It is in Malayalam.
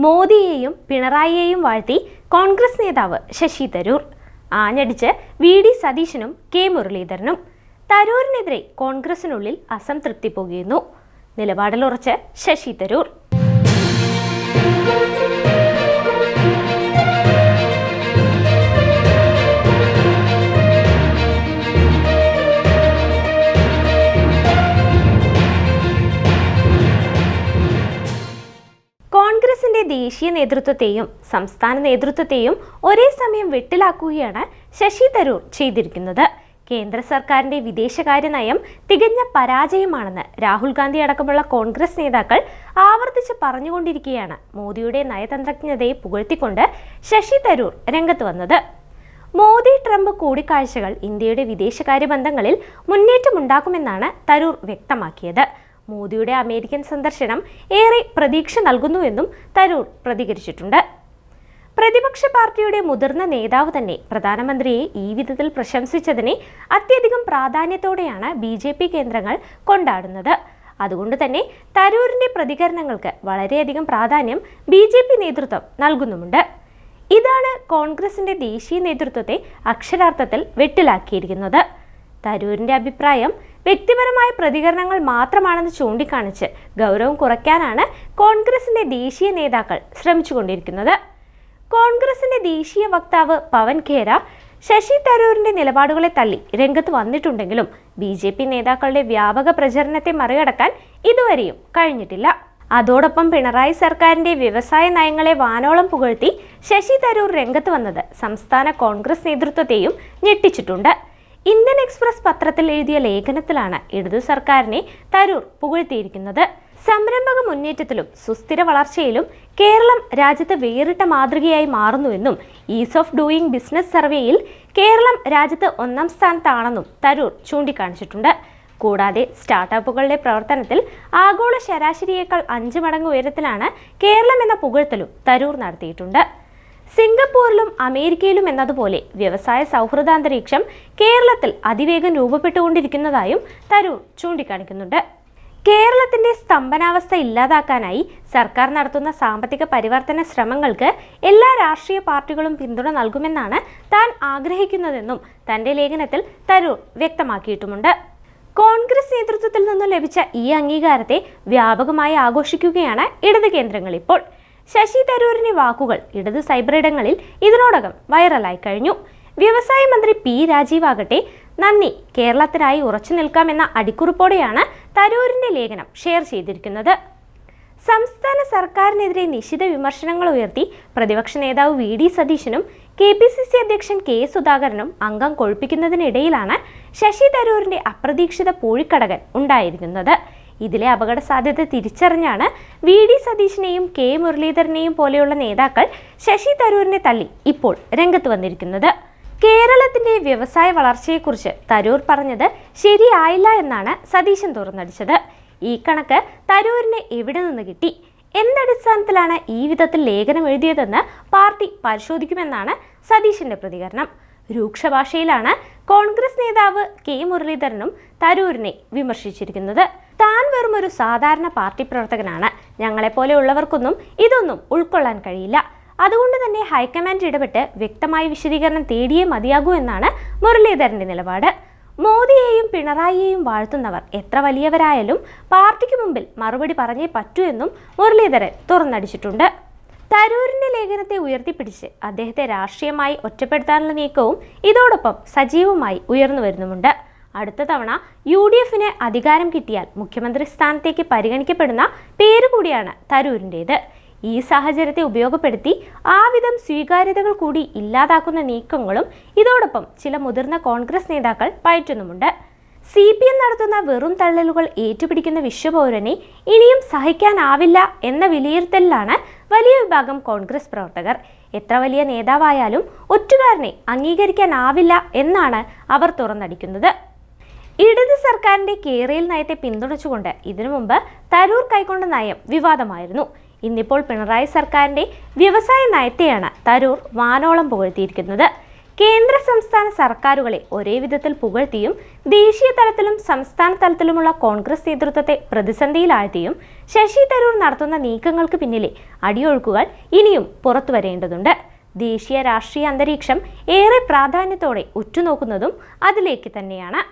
മോദിയെയും പിണറായിയെയും വാഴ്ത്തി കോൺഗ്രസ് നേതാവ് ശശി തരൂർ. ആഞ്ഞടിച്ച് വി.ഡി. സതീശനും കെ. മുരളീധരനും. തരൂരിനെതിരെ കോൺഗ്രസിനുള്ളിൽ അസംതൃപ്തി പുകയുന്നു. നിലപാടിലുറച്ച് ശശി തരൂർ. കോൺഗ്രസിന്റെ ദേശീയ നേതൃത്വത്തെയും സംസ്ഥാന നേതൃത്വത്തെയും ഒരേ സമയം വെട്ടിലാക്കുകയാണ് ശശി തരൂർ ചെയ്തിരിക്കുന്നത്. കേന്ദ്ര സർക്കാരിന്റെ വിദേശകാര്യ നയം തികഞ്ഞ പരാജയമാണെന്ന് രാഹുൽ ഗാന്ധി അടക്കമുള്ള കോൺഗ്രസ് നേതാക്കൾ ആവർത്തിച്ച് പറഞ്ഞുകൊണ്ടിരിക്കുകയാണ് മോദിയുടെ നയതന്ത്രജ്ഞതയെ പുകഴ്ത്തിക്കൊണ്ട് ശശി തരൂർ രംഗത്ത് വന്നത്. മോദി ട്രംപ് കൂടിക്കാഴ്ചകൾ ഇന്ത്യയുടെ വിദേശകാര്യ ബന്ധങ്ങളിൽ മുന്നേറ്റമുണ്ടാക്കുമെന്നാണ് തരൂർ വ്യക്തമാക്കിയത്. മോദിയുടെ അമേരിക്കൻ സന്ദർശനം ഏറെ പ്രതീക്ഷ നൽകുന്നുവെന്നും തരൂർ പ്രതികരിച്ചിട്ടുണ്ട്. പ്രതിപക്ഷ പാർട്ടിയുടെ മുതിർന്ന നേതാവ് തന്നെ പ്രധാനമന്ത്രിയെ ഈ വിധത്തിൽ പ്രശംസിച്ചതിനെ അത്യധികം പ്രാധാന്യത്തോടെയാണ് BJP കേന്ദ്രങ്ങൾ കൊണ്ടാടുന്നത്. അതുകൊണ്ട് തന്നെ തരൂരിന്റെ പ്രതികരണങ്ങൾക്ക് വളരെയധികം പ്രാധാന്യം BJP നേതൃത്വം നൽകുന്നുമുണ്ട്. ഇതാണ് കോൺഗ്രസിന്റെ ദേശീയ നേതൃത്വത്തെ അക്ഷരാർത്ഥത്തിൽ വെട്ടിലാക്കിയിരിക്കുന്നത്. തരൂരിന്റെ അഭിപ്രായം വ്യക്തിപരമായ പ്രതികരണങ്ങൾ മാത്രമാണെന്ന് ചൂണ്ടിക്കാണിച്ച് ഗൗരവം കുറയ്ക്കാനാണ് കോൺഗ്രസിന്റെ ദേശീയ നേതാക്കൾ ശ്രമിച്ചുകൊണ്ടിരിക്കുന്നത്. കോൺഗ്രസിന്റെ ദേശീയ വക്താവ് പവൻ ഖേര ശശി തരൂരിന്റെ നിലപാടുകളെ തള്ളി രംഗത്ത് വന്നിട്ടുണ്ടെങ്കിലും BJP നേതാക്കളുടെ വ്യാപക പ്രചരണത്തെ മറികടക്കാൻ ഇതുവരെയും കഴിഞ്ഞിട്ടില്ല. അതോടൊപ്പം പിണറായി സർക്കാരിന്റെ വ്യവസായ നയങ്ങളെ വാനോളം പുകഴ്ത്തി ശശി തരൂർ രംഗത്ത് വന്നത് സംസ്ഥാന കോൺഗ്രസ് നേതൃത്വത്തെയും ഞെട്ടിച്ചിട്ടുണ്ട്. ഇന്ത്യൻ എക്സ്പ്രസ് പത്രത്തിൽ എഴുതിയ ലേഖനത്തിലാണ് ഇടതു സർക്കാരിനെ തരൂർ പുകഴ്ത്തിയിരിക്കുന്നത്. സംരംഭക മുന്നേറ്റത്തിലും സുസ്ഥിര വളർച്ചയിലും കേരളം രാജ്യത്ത് വേറിട്ട മാതൃകയായി മാറുന്നുവെന്നും ഈസ് ഓഫ് ഡൂയിങ് ബിസിനസ് സർവേയിൽ കേരളം രാജ്യത്ത് 1ാം സ്ഥാനത്താണെന്നും തരൂർ ചൂണ്ടിക്കാണിച്ചിട്ടുണ്ട്. കൂടാതെ സ്റ്റാർട്ടപ്പുകളുടെ പ്രവർത്തനത്തിൽ ആഗോള ശരാശരിയേക്കാൾ 5 മടങ്ങ് ഉയരത്തിലാണ് കേരളം എന്ന പുകഴ്ത്തലും തരൂർ നടത്തിയിട്ടുണ്ട്. സിംഗപ്പൂരിലും അമേരിക്കയിലും എന്നതുപോലെ വ്യവസായ സൗഹൃദാന്തരീക്ഷം കേരളത്തിൽ അതിവേഗം രൂപപ്പെട്ടുകൊണ്ടിരിക്കുന്നതായും തരൂർ ചൂണ്ടിക്കാണിക്കുന്നുണ്ട്. കേരളത്തിന്റെ സ്തംഭനാവസ്ഥ ഇല്ലാതാക്കാനായി സർക്കാർ നടത്തുന്ന സാമ്പത്തിക പരിവർത്തന ശ്രമങ്ങൾക്ക് എല്ലാ രാഷ്ട്രീയ പാർട്ടികളും പിന്തുണ നൽകുമെന്നാണ് താൻ ആഗ്രഹിക്കുന്നതെന്നും തന്റെ ലേഖനത്തിൽ തരൂർ വ്യക്തമാക്കിയിട്ടുമുണ്ട്. കോൺഗ്രസ് നേതൃത്വത്തിൽ നിന്നും ലഭിച്ച ഈ അംഗീകാരത്തെ വ്യാപകമായി ആഘോഷിക്കുകയാണ് ഇടത് കേന്ദ്രങ്ങൾ ഇപ്പോൾ. ശശി തരൂരിന്റെ വാക്കുകൾ ഇടത് സൈബറിടങ്ങളിൽ ഇതിനോടകം വൈറലായി കഴിഞ്ഞു. വ്യവസായ മന്ത്രി P. രാജീവ് ആകട്ടെ നന്ദി, കേരളത്തിനായി ഉറച്ചു നിൽക്കാമെന്ന അടിക്കുറിപ്പോടെയാണ് തരൂരിന്റെ ലേഖനം ഷെയർ ചെയ്തിരിക്കുന്നത്. സംസ്ഥാന സർക്കാരിനെതിരെ നിശിത വിമർശനങ്ങൾ ഉയർത്തി പ്രതിപക്ഷ നേതാവ് V.D. സതീശനും KPCC അധ്യക്ഷൻ K. സുധാകരനും അംഗം കൊഴുപ്പിക്കുന്നതിനിടയിലാണ് ശശി തരൂരിന്റെ അപ്രതീക്ഷിത പൂഴിക്കടകൻ ഉണ്ടായിരിക്കുന്നത്. ഇതിലെ അപകട സാധ്യത തിരിച്ചറിഞ്ഞാണ് V.D. സതീശനെയും K. മുരളീധരനെയും പോലെയുള്ള നേതാക്കൾ ശശി തരൂരിനെ തള്ളി ഇപ്പോൾ രംഗത്ത് വന്നിരിക്കുന്നത്. കേരളത്തിന്റെ വ്യവസായ വളർച്ചയെക്കുറിച്ച് തരൂർ പറഞ്ഞത് ശരിയായില്ല എന്നാണ് സതീശൻ തുറന്നടിച്ചത്. ഈ കണക്ക് തരൂരിന് എവിടെ നിന്ന് കിട്ടി, എന്തടിസ്ഥാനത്തിലാണ് ഈ വിധത്തിൽ ലേഖനം എഴുതിയതെന്ന് പാർട്ടി പരിശോധിക്കുമെന്നാണ് സതീശന്റെ പ്രതികരണം. രൂക്ഷ ഭാഷയിലാണ് കോൺഗ്രസ് നേതാവ് K. മുരളീധരനും തരൂരിനെ വിമർശിച്ചിരിക്കുന്നത്. താൻ വെറും ഒരു സാധാരണ പാർട്ടി പ്രവർത്തകനാണ്, ഞങ്ങളെപ്പോലെയുള്ളവർക്കൊന്നും ഇതൊന്നും ഉൾക്കൊള്ളാൻ കഴിയില്ല, അതുകൊണ്ട് തന്നെ ഹൈക്കമാൻഡ് ഇടപെട്ട് വ്യക്തമായ വിശദീകരണം തേടിയേ മതിയാകൂ എന്നാണ് മുരളീധരന്റെ നിലപാട്. മോദിയെയും പിണറായിയെയും വാഴ്ത്തുന്നവർ എത്ര വലിയവരായാലും പാർട്ടിക്ക് മുമ്പിൽ മറുപടി പറഞ്ഞേ പറ്റൂ എന്നും മുരളീധരൻ തുറന്നടിച്ചിട്ടുണ്ട്. തരൂരിന്റെ ലേഖനത്തെ ഉയർത്തിപ്പിടിച്ച് അദ്ദേഹത്തെ രാഷ്ട്രീയമായി ഒറ്റപ്പെടുത്താനുള്ള നീക്കവും ഇതോടൊപ്പം സജീവമായി ഉയർന്നു വരുന്നുമുണ്ട്. അടുത്ത തവണ UDFന് അധികാരം കിട്ടിയാൽ മുഖ്യമന്ത്രി സ്ഥാനത്തേക്ക് പരിഗണിക്കപ്പെടുന്ന പേരുകൂടിയാണ് തരൂരിൻ്റേത്. ഈ സാഹചര്യത്തെ ഉപയോഗപ്പെടുത്തി ആവിധം സ്വീകാര്യതകൾ കൂടി ഇല്ലാതാക്കുന്ന നീക്കങ്ങളും ഇതോടൊപ്പം ചില മുതിർന്ന കോൺഗ്രസ് നേതാക്കൾ പയറ്റുന്നുമുണ്ട്. CPM നടത്തുന്ന വെറും തള്ളലുകൾ ഏറ്റുപിടിക്കുന്ന വിശ്വപൗരനെ ഇനിയും സഹിക്കാനാവില്ല എന്ന വിലയിരുത്തലിലാണ് വലിയ വിഭാഗം കോൺഗ്രസ് പ്രവർത്തകർ. എത്ര വലിയ നേതാവായാലും ഒറ്റുകാരനെ അംഗീകരിക്കാനാവില്ല എന്നാണ് അവർ തുറന്നടിക്കുന്നത്. ഇടത് സർക്കാരിന്റെ കേരള നയത്തെ പിന്തുണച്ചുകൊണ്ട് ഇതിനു മുമ്പ് തരൂർ കൈക്കൊണ്ട നയം വിവാദമായിരുന്നു. ഇന്നിപ്പോൾ പിണറായി സർക്കാരിന്റെ വ്യവസായ നയത്തെയാണ് തരൂർ വാനോളം പുകഴ്ത്തിയിരിക്കുന്നത്. കേന്ദ്ര സംസ്ഥാന സർക്കാരുകളെ ഒരേ വിധത്തിൽ പുകഴ്ത്തിയും ദേശീയ തലത്തിലും സംസ്ഥാന തലത്തിലുമുള്ള കോൺഗ്രസ് നേതൃത്വത്തെ പ്രതിസന്ധിയിലാഴ്ത്തിയും ശശി തരൂർ നടത്തുന്ന നീക്കങ്ങൾക്ക് പിന്നിലെ അടിയൊഴുക്കുകൾ ഇനിയും പുറത്തു വരേണ്ടതുണ്ട്. ദേശീയ രാഷ്ട്രീയ അന്തരീക്ഷം ഏറെ പ്രാധാന്യത്തോടെ ഉറ്റുനോക്കുന്നതും അതിലേക്ക് തന്നെയാണ്.